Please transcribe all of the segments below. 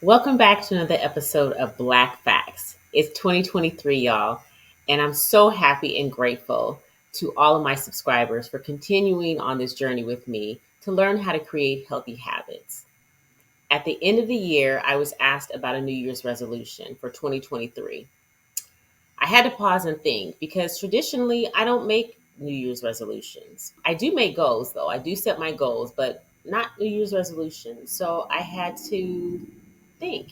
Welcome back to another episode of Black Facts. It's 2023, y'all, and I'm so happy and grateful to all of my subscribers for continuing on this journey with me to learn how to create healthy habits. At the end of the year, I was asked about a New Year's resolution for 2023. I had to pause and think because traditionally I don't make New Year's resolutions. I do make goals though. I do set my goals, but not New Year's resolutions. So I had to think.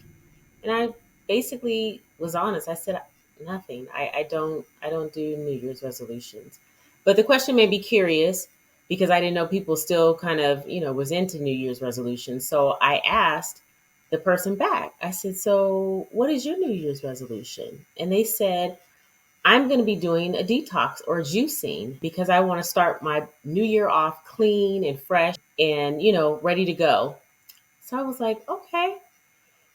And I basically was honest. I said nothing. I don't do New Year's resolutions. But the question made me curious because I didn't know people still kind of, was into New Year's resolutions. So I asked the person back. I said, "So, what is your New Year's resolution?" And they said, "I'm going to be doing a detox or juicing because I want to start my new year off clean and fresh and, ready to go." So I was like, "Okay."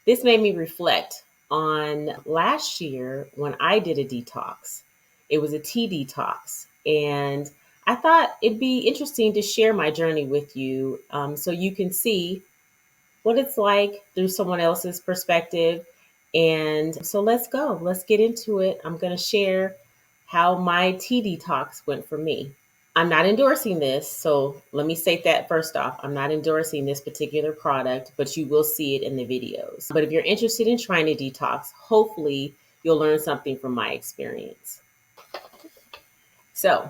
This made me reflect on last year when I did a detox. It was a tea detox. And I thought it'd be interesting to share my journey with you so you can see what it's like through someone else's perspective. And so let's go. Let's get into it. I'm going to share how my tea detox went for me. I'm not endorsing this. So let me state that first off. I'm not endorsing this particular product, but you will see it in the videos. But if you're interested in trying to detox, hopefully you'll learn something from my experience. So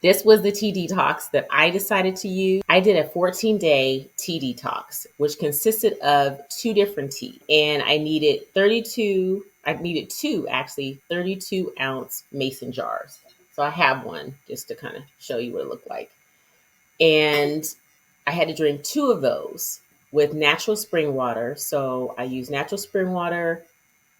this was the tea detox that I decided to use. I did a 14-day tea detox, which consisted of two different tea. And I needed two actually 32-ounce mason jars. So I have one just to kind of show you what it looked like. And I had to drink two of those with natural spring water. So I used natural spring water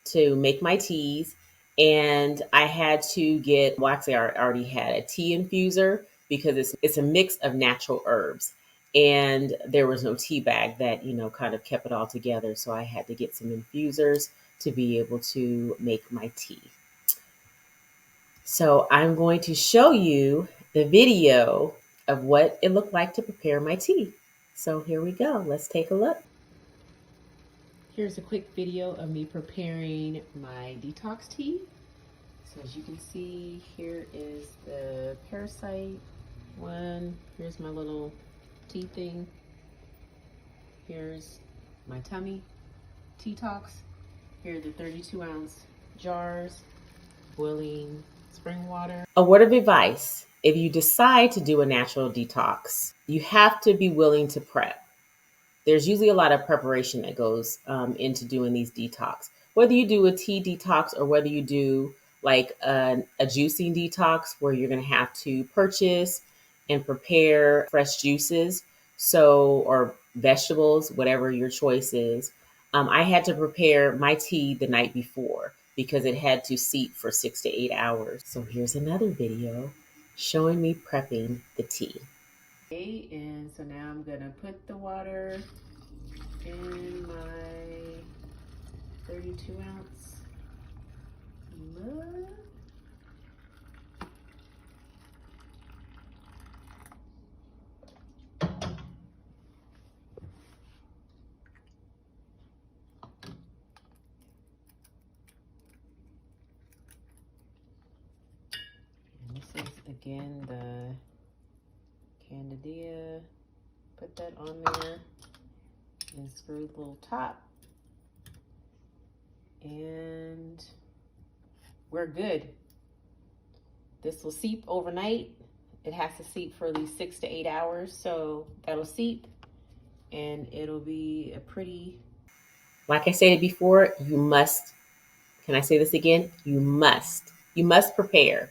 to make my teas. And I had to get, well, actually, I already had a tea infuser because it's a mix of natural herbs. And there was no tea bag that, kind of kept it all together. So I had to get some infusers to be able to make my tea. So I'm going to show you the video of what it looked like to prepare my tea. So here we go. Let's take a look. Here's a quick video of me preparing my detox tea. So as you can see, here is the parasite one. Here's my little tea thing. Here's my tummy detox. Here are the 32-ounce jars, boiling spring water. A word of advice: if you decide to do a natural detox, you have to be willing to prep. There's usually a lot of preparation that goes into doing these detox. Whether you do a tea detox or whether you do like a juicing detox where you're going to have to purchase and prepare fresh juices, or vegetables, whatever your choice is. I had to prepare my tea the night before because it had to steep for 6 to 8 hours. So here's another video showing me prepping the tea. Okay, and so now I'm gonna put the water in my 32-ounce mug. And this is again the Candida. Put that on there and screw the little top. And we're good. This will seep overnight. It has to seep for at least 6 to 8 hours. So that'll seep and it'll be a pretty, like I said before, you must, can I say this again? You must prepare.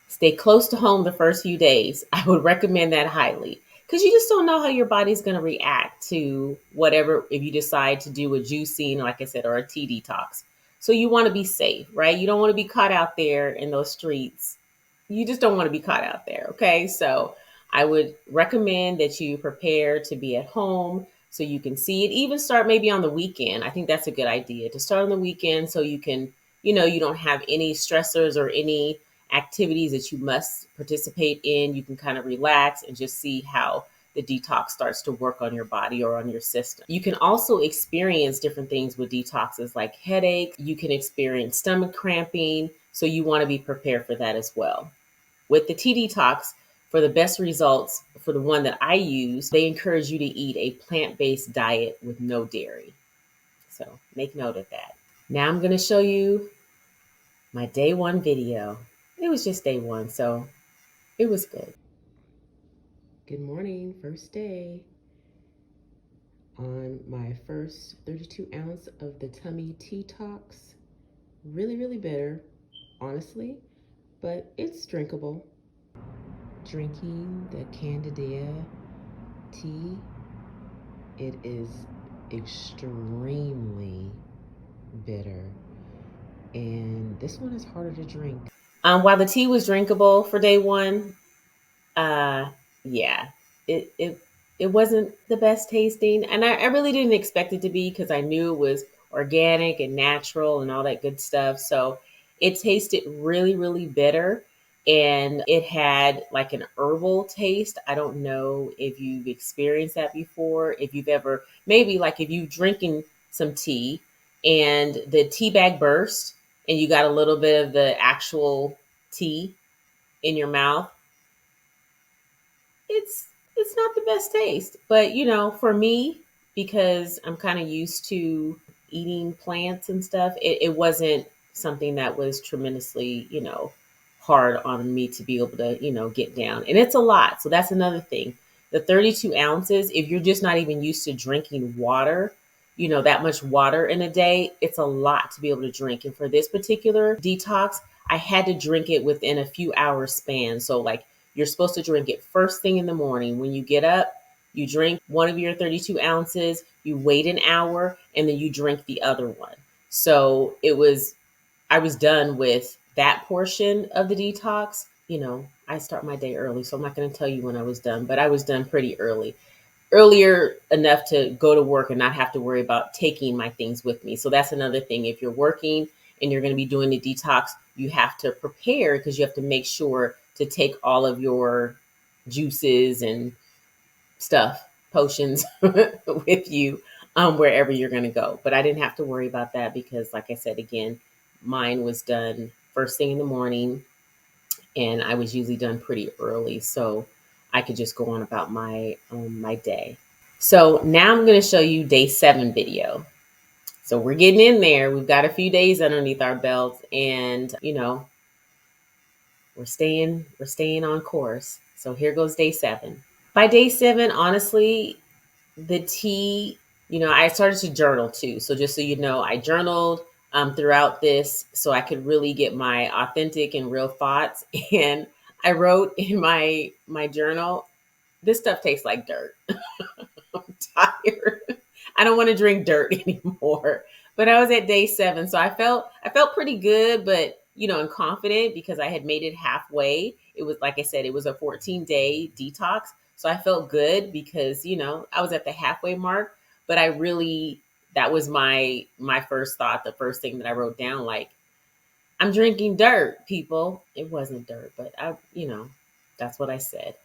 Stay close to home the first few days. I would recommend that highly because you just don't know how your body's going to react to whatever, if you decide to do a juicing, like I said, or a tea detox. So you want to be safe, right? You don't want to be caught out there in those streets. You just don't want to be caught out there. Okay. So I would recommend that you prepare to be at home so you can see it. Even start maybe on the weekend. I think that's a good idea to start on the weekend so you can, you don't have any stressors or any activities that you must participate in. You can kind of relax and just see how the detox starts to work on your body or on your system. You can also experience different things with detoxes like headache. You can experience stomach cramping. So you want to be prepared for that as well. With the tea detox, for the best results, for the one that I use, they encourage you to eat a plant-based diet with no dairy. So make note of that. Now I'm going to show you my day one video. It was just day one, so it was good. Good morning, first day on my first 32 ounce of the tummy tea talks. Really, really bitter, honestly, but it's drinkable. Drinking the Candida tea, it is extremely bitter, and this one is harder to drink. While the tea was drinkable for day one, yeah, it it it wasn't the best tasting, and I really didn't expect it to be because I knew it was organic and natural and all that good stuff. So it tasted really, really bitter, and it had like an herbal taste. I don't know if you've experienced that before. If you've ever, maybe like if you've drinking some tea and the tea bag burst and you got a little bit of the actual tea in your mouth, it's not the best taste. But for me, because I'm kind of used to eating plants and stuff, it wasn't something that was tremendously, hard on me to be able to, get down. And it's a lot. So that's another thing. The 32 ounces, if you're just not even used to drinking water, that much water in a day, it's a lot to be able to drink. And for this particular detox, I had to drink it within a few hours span. So like you're supposed to drink it first thing in the morning. When you get up, you drink one of your 32 ounces, you wait an hour, and then you drink the other one. So I was done with that portion of the detox. I start my day early, so I'm not going to tell you when I was done, but I was done pretty early. Earlier enough to go to work and not have to worry about taking my things with me. So that's another thing. If you're working and you're going to be doing the detox, you have to prepare because you have to make sure to take all of your juices and stuff, potions with you wherever you're going to go. But I didn't have to worry about that because, like I said, again, mine was done first thing in the morning and I was usually done pretty early. So I could just go on about my day. So now I'm going to show you day 7 video. So we're getting in there. We've got a few days underneath our belts, and we're staying on course. So here goes day 7. By day 7, honestly, the tea, I started to journal too. So just so you know, I journaled throughout this so I could really get my authentic and real thoughts. And I wrote in my journal, this stuff tastes like dirt. I'm tired. I don't want to drink dirt anymore. But I was at day 7, so I felt pretty good, but and confident because I had made it halfway. It was, like I said, it was a 14-day detox, so I felt good because I was at the halfway mark. But that was my first thought, the first thing that I wrote down, like, I'm drinking dirt, people. It wasn't dirt, but that's what I said.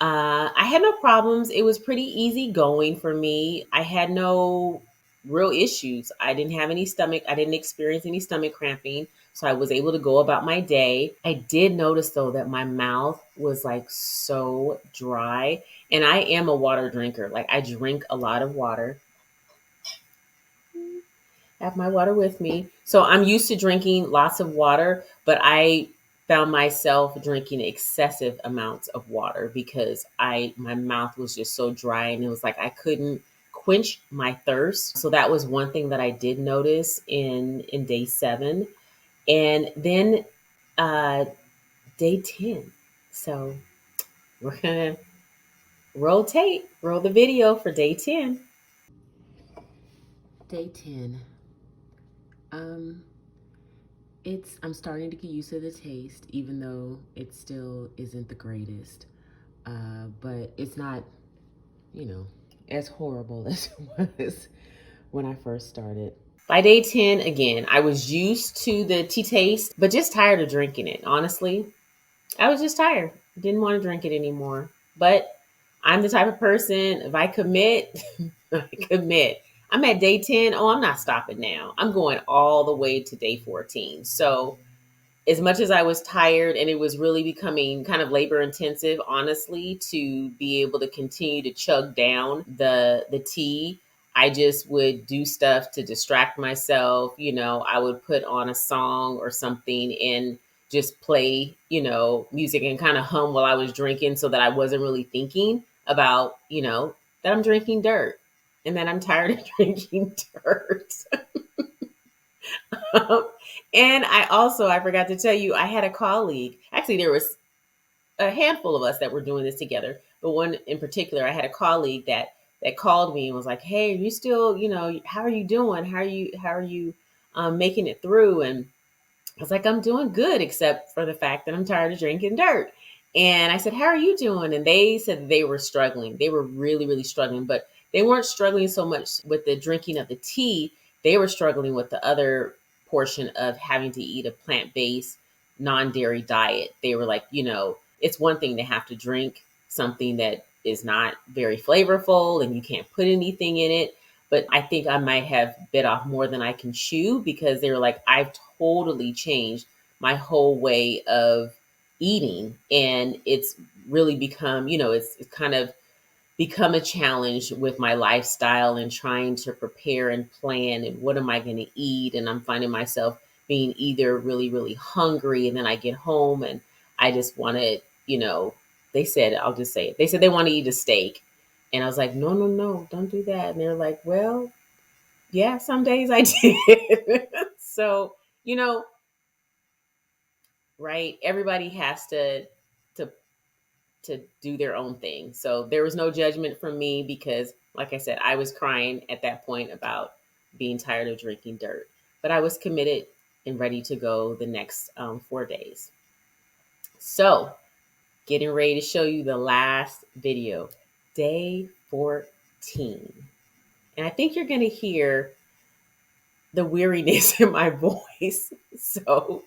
I had no problems. It was pretty easy going for me. I had no real issues. I didn't experience any stomach cramping. So I was able to go about my day. I did notice though that my mouth was like so dry. And I am a water drinker. Like I drink a lot of water. Have my water with me. So I'm used to drinking lots of water, but I found myself drinking excessive amounts of water because my mouth was just so dry and it was like I couldn't quench my thirst. So that was one thing that I did notice in day 7. And then uh day 10. So we're gonna roll the video for day 10. Day 10. Um I'm starting to get used to the taste, even though it still isn't the greatest. But it's not, as horrible as it was when I first started. By day 10, again, I was used to the tea taste, but just tired of drinking it. Honestly, I was just tired. Didn't want to drink it anymore. But I'm the type of person, if I commit, I commit. I'm at day 10. Oh, I'm not stopping now. I'm going all the way to day 14. So as much as I was tired and it was really becoming kind of labor intensive, honestly, to be able to continue to chug down the tea, I just would do stuff to distract myself. I would put on a song or something and just play, music and kind of hum while I was drinking so that I wasn't really thinking about, that I'm drinking dirt and that I'm tired of drinking dirt. And I forgot to tell you, I had a colleague. Actually, there was a handful of us that were doing this together, but one in particular, I had a colleague that called me and was like, "Hey, are you still, how are you doing? How are you making it through?" And I was like, I'm doing good, except for the fact that I'm tired of drinking dirt. And I said, How are you doing? And they said they were struggling. They were really, really struggling, but they weren't struggling so much with the drinking of the tea. They were struggling with the other portion of having to eat a plant based, non dairy diet. They were like, it's one thing to have to drink something that is not very flavorful and you can't put anything in it. But I think I might have bit off more than I can chew because they were like, I've totally changed my whole way of eating. And it's really become, it's kind of become a challenge with my lifestyle and trying to prepare and plan and what am I going to eat. And I'm finding myself being either really, really hungry and then I get home and I just want to, they said, I'll just say it. They said they want to eat a steak. And I was like, no, no, no, don't do that. And they're like, well, yeah, some days I did. So, you know, right? Everybody has to to do their own thing. So there was no judgment from me because like I said, I was crying at that point about being tired of drinking dirt. But I was committed and ready to go the next 4 days. So, getting ready to show you the last video, day 14. And I think you're going to hear the weariness in my voice. So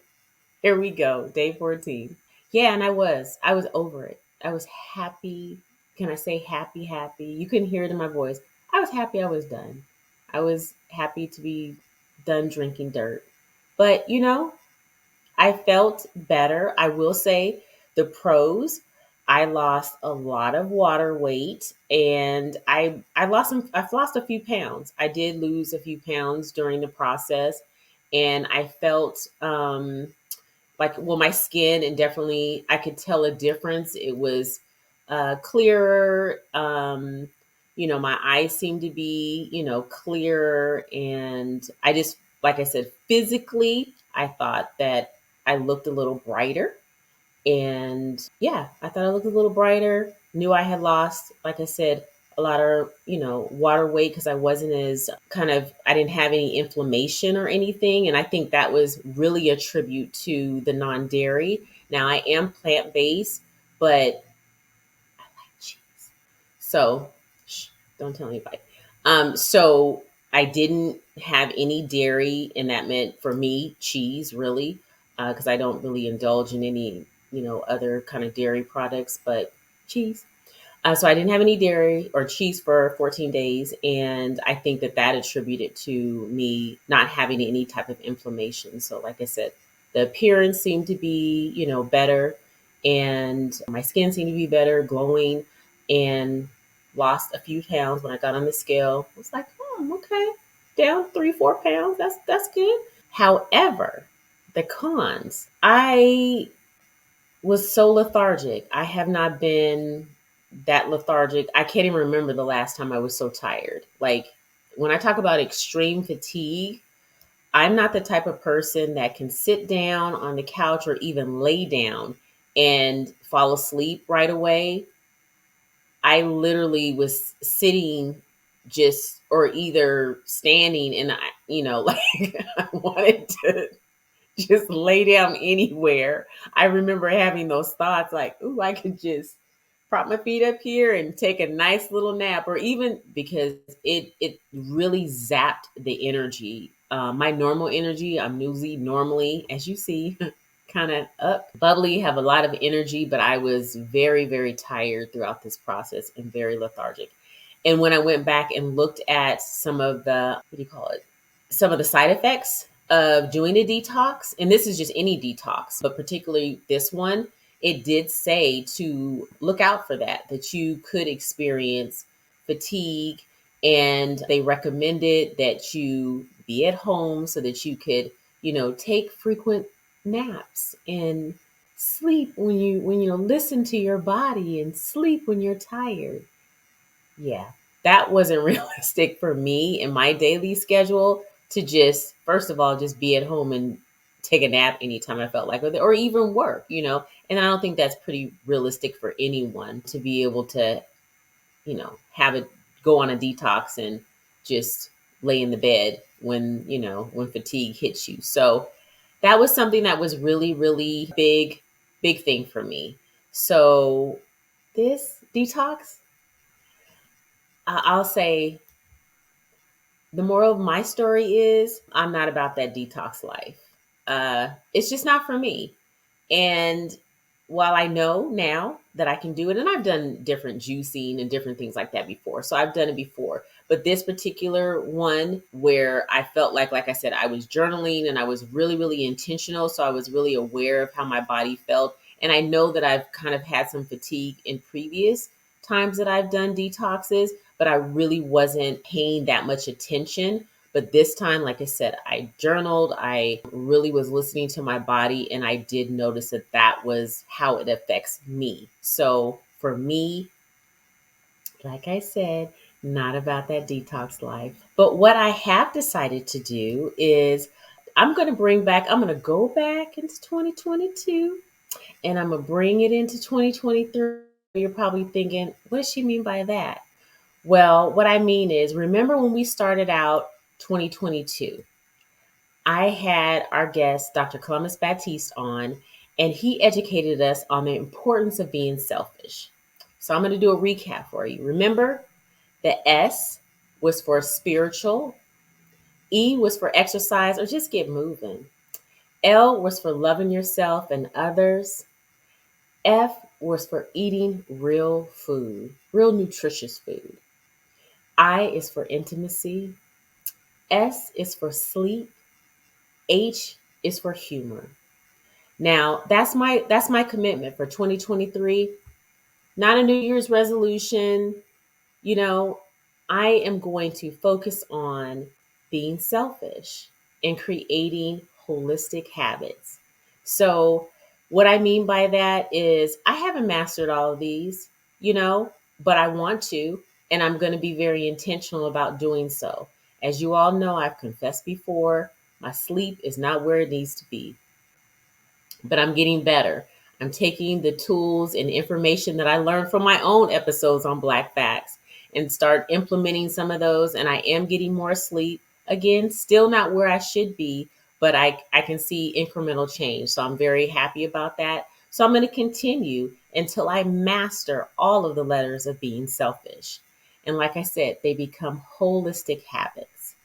here we go, day 14. Yeah, and I was over it. I was happy. Can I say happy, happy? You can hear it in my voice. I was happy I was done. I was happy to be done drinking dirt. But, I felt better. I will say the pros. I lost a lot of water weight and I've lost a few pounds. I did lose a few pounds during the process and I felt like well my skin and definitely I could tell a difference. It was clearer. My eyes seemed to be, clearer and I just like I said, physically, I thought that I looked a little brighter. And yeah, I thought I looked a little brighter. Knew I had lost, like I said, a lot of, water weight because I wasn't as I didn't have any inflammation or anything. And I think that was really a tribute to the non dairy. Now I am plant based, but I like cheese. So, shh, don't tell anybody. So I didn't have any dairy, and that meant for me cheese, really, because I don't really indulge in any, other kind of dairy products, but cheese. So I didn't have any dairy or cheese for 14 days, and I think that that attributed to me not having any type of inflammation. So, like I said, the appearance seemed to be, better, and my skin seemed to be better, glowing, and lost a few pounds when I got on the scale. I was like, oh, okay, down 3, 4 pounds. That's good. However, the cons, I was so lethargic. I have not been that lethargic. I can't even remember the last time I was so tired. Like when I talk about extreme fatigue, I'm not the type of person that can sit down on the couch or even lay down and fall asleep right away. I literally was sitting just or either standing and like I wanted to just lay down anywhere. I remember having those thoughts like, ooh, I could just prop my feet up here and take a nice little nap, or even because it really zapped the energy. My normal energy, I'm usually normally, as you see, kind of up, bubbly, have a lot of energy, but I was very, very tired throughout this process and very lethargic. And when I went back and looked at some of the, what do you call it? Some of the side effects of doing a detox, and this is just any detox, but particularly this one, it did say to look out for that you could experience fatigue. And they recommended that you be at home so that you could, take frequent naps and sleep when you listen to your body and sleep when you're tired. Yeah, that wasn't realistic for me in my daily schedule to just, first of all, just be at home and take a nap anytime I felt like it, or even work. And I don't think that's pretty realistic for anyone to be able to, have it go on a detox and just lay in the bed when fatigue hits you. So that was something that was really, really big thing for me. So this detox, I'll say the moral of my story is I'm not about that detox life. It's just not for me. And while I know now that I can do it, and I've done different juicing and different things like that before. So I've done it before. But this particular one where I felt like I said, I was journaling and I was really, really intentional. So I was really aware of how my body felt. And I know that I've kind of had some fatigue in previous times that I've done detoxes, but I really wasn't paying that much attention. But this time, like I said, I journaled, I really was listening to my body, and I did notice that was how it affects me. So for me, like I said, not about that detox life. But what I have decided to do is I'm going to go back into 2022 and I'm going to bring it into 2023. You're probably thinking, what does she mean by that? Well, what I mean is, remember when we started out 2022, I had our guest, Dr. Columbus on, and he educated us on the importance of being selfish. So I'm going to do a recap for you. Remember, the S was for spiritual, E was for exercise or just get moving, L was for loving yourself and others, F was for eating real food, real nutritious food. I is for intimacy, S is for sleep, H is for humor. Now, that's my commitment for 2023. Not a New Year's resolution. You know, I am going to focus on being selfish and creating holistic habits. So, what I mean by that is I haven't mastered all of these, but I want to, and I'm going to be very intentional about doing so. As you all know, I've confessed before, my sleep is not where it needs to be, but I'm getting better. I'm taking the tools and information that I learned from my own episodes on Black Facts and start implementing some of those. And I am getting more sleep. Again, still not where I should be, but I can see incremental change. So I'm very happy about that. So I'm going to continue until I master all of the letters of being selfish. And like I said, they become holistic habits.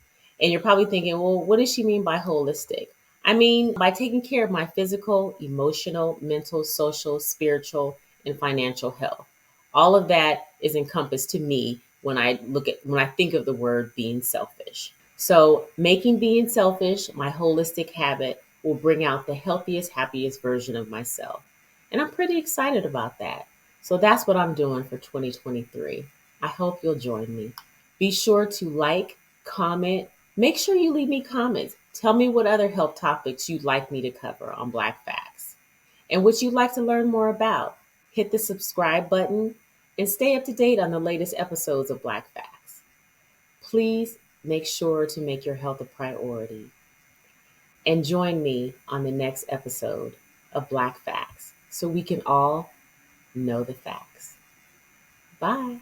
And you're probably thinking, well, what does she mean by holistic? I mean, by taking care of my physical, emotional, mental, social, spiritual, and financial health. All of that is encompassed to me when I think of the word being selfish. So making being selfish my holistic habit will bring out the healthiest, happiest version of myself. And I'm pretty excited about that. So that's what I'm doing for 2023. I hope you'll join me. Be sure to like, comment, make sure you leave me comments. Tell me what other health topics you'd like me to cover on Black Facts and what you'd like to learn more about. Hit the subscribe button and stay up to date on the latest episodes of Black Facts. Please make sure to make your health a priority and join me on the next episode of Black Facts so we can all know the facts. Bye.